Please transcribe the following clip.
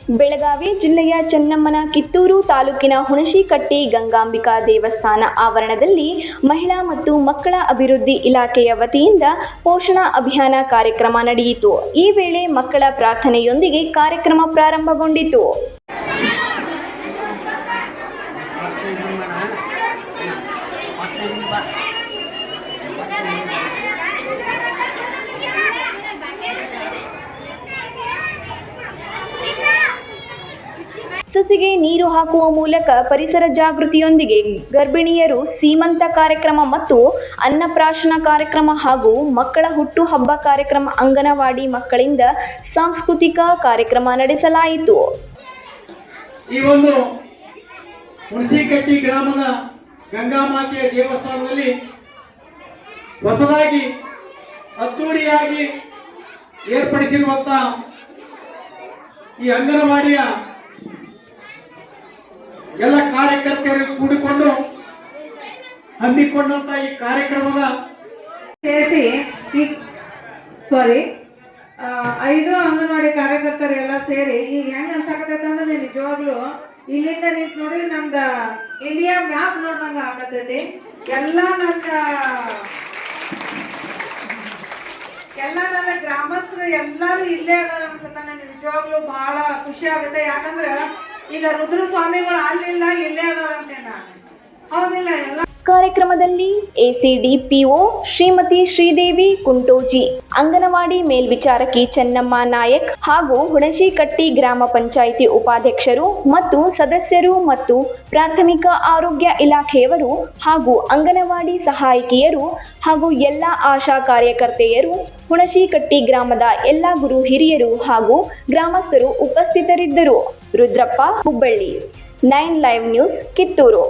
ಬೆಳಗಾವಿ ಜಿಲ್ಲೆಯ ಚೆನ್ನಮ್ಮನ ಕಿತ್ತೂರು ತಾಲೂಕಿನ ಹುಣಶಿಕಟ್ಟಿ ಗಂಗಾಂಬಿಕಾ ದೇವಸ್ಥಾನ ಆವರಣದಲ್ಲಿ ಮಹಿಳಾ ಮತ್ತು ಮಕ್ಕಳ ಅಭಿವೃದ್ಧಿ ಇಲಾಖೆಯ ವತಿಯಿಂದ ಪೋಷಣಾ ಅಭಿಯಾನ ಕಾರ್ಯಕ್ರಮ ನಡೆಯಿತು. ಈ ವೇಳೆ ಮಕ್ಕಳ ಪ್ರಾರ್ಥನೆಯೊಂದಿಗೆ ಕಾರ್ಯಕ್ರಮ ಪ್ರಾರಂಭಗೊಂಡಿತು. ಸಸಿಗೆ ನೀರು ಹಾಕುವ ಮೂಲಕ ಪರಿಸರ ಜಾಗೃತಿಯೊಂದಿಗೆ ಗರ್ಭಿಣಿಯರು ಸೀಮಂತ ಕಾರ್ಯಕ್ರಮ ಮತ್ತು ಅನ್ನಪ್ರಾಶನ ಕಾರ್ಯಕ್ರಮ ಹಾಗೂ ಮಕ್ಕಳ ಹುಟ್ಟುಹಬ್ಬ ಕಾರ್ಯಕ್ರಮ ಅಂಗನವಾಡಿ ಮಕ್ಕಳಿಂದ ಸಾಂಸ್ಕೃತಿಕ ಕಾರ್ಯಕ್ರಮ ನಡೆಸಲಾಯಿತು. ಈ ಒಂದು ಹುಣಸಿಕಟ್ಟಿ ಗ್ರಾಮದ ಗಂಗಾಮಾತೆಯ ದೇವಸ್ಥಾನದಲ್ಲಿ ಹೊಸದಾಗಿ ಅದ್ದೂರಿಯಾಗಿ ಏರ್ಪಡಿಸಿರುವಂತಹ ಈ ಅಂಗನವಾಡಿಯ ಎಲ್ಲ ಕಾರ್ಯಕರ್ತರು ಕೂಡಿಕೊಂಡು ಹಮ್ಮಿಕೊಂಡಂತ ಈ ಕಾರ್ಯಕ್ರಮದ ಸೇರಿಸಿ 5 ಅಂಗನವಾಡಿ ಕಾರ್ಯಕರ್ತರು ಎಲ್ಲ ಸೇರಿ ಈಗ ಹೆಂಗ್ ಅನ್ಸಾಕತೈತೆ ಅಂದ್ರೆ ನಿಜವಾಗ್ಲೂ ಇಲ್ಲಿಂದ ನಿಂತು ನೋಡಿ ನಮ್ದ ಇಂಡಿಯಾ ಮ್ಯಾಪ್ ನೋಡ್ದಂಗ ಆಗತೈತಿ. ಎಲ್ಲ ನನ್ನ ಗ್ರಾಮಸ್ಥರು ಎಲ್ಲರೂ ಇಲ್ಲೇ ಅದಾರ ಅನ್ಸುತ್ತ. ನನಗೆ ನಿಜವಾಗ್ಲೂ ಬಹಳ ಖುಷಿ ಆಗುತ್ತೆ. ಯಾಕಂದ್ರೆ ಈಗ ರುದ್ರ ಸ್ವಾಮಿಗಳು ಅಲ್ಲಿಲ್ಲ, ಇಲ್ಲೇ ಅದಾರಂತೆ. ನಾನು ಹೌದಿಲ್ಲ? ಎಲ್ಲ ಕಾರ್ಯಕ್ರಮದಲ್ಲಿ ಎಸಿಡಿಪಿಒ ಶ್ರೀಮತಿ ಶ್ರೀದೇವಿ ಕುಂಟೋಜಿ, ಅಂಗನವಾಡಿ ಮೇಲ್ವಿಚಾರಕಿ ಚೆನ್ನಮ್ಮ ನಾಯಕ್ ಹಾಗೂ ಹುಣಶಿಕಟ್ಟಿ ಗ್ರಾಮ ಪಂಚಾಯಿತಿ ಉಪಾಧ್ಯಕ್ಷರು ಮತ್ತು ಸದಸ್ಯರು ಮತ್ತು ಪ್ರಾಥಮಿಕ ಆರೋಗ್ಯ ಇಲಾಖೆಯವರು ಹಾಗೂ ಅಂಗನವಾಡಿ ಸಹಾಯಕಿಯರು ಹಾಗೂ ಎಲ್ಲ ಆಶಾ ಕಾರ್ಯಕರ್ತೆಯರು, ಹುಣಶಿಕಟ್ಟಿ ಗ್ರಾಮದ ಎಲ್ಲ ಗುರು ಹಿರಿಯರು ಹಾಗೂ ಗ್ರಾಮಸ್ಥರು ಉಪಸ್ಥಿತರಿದ್ದರು. Rudrappa, Hubballi, 9 live news, Kittur.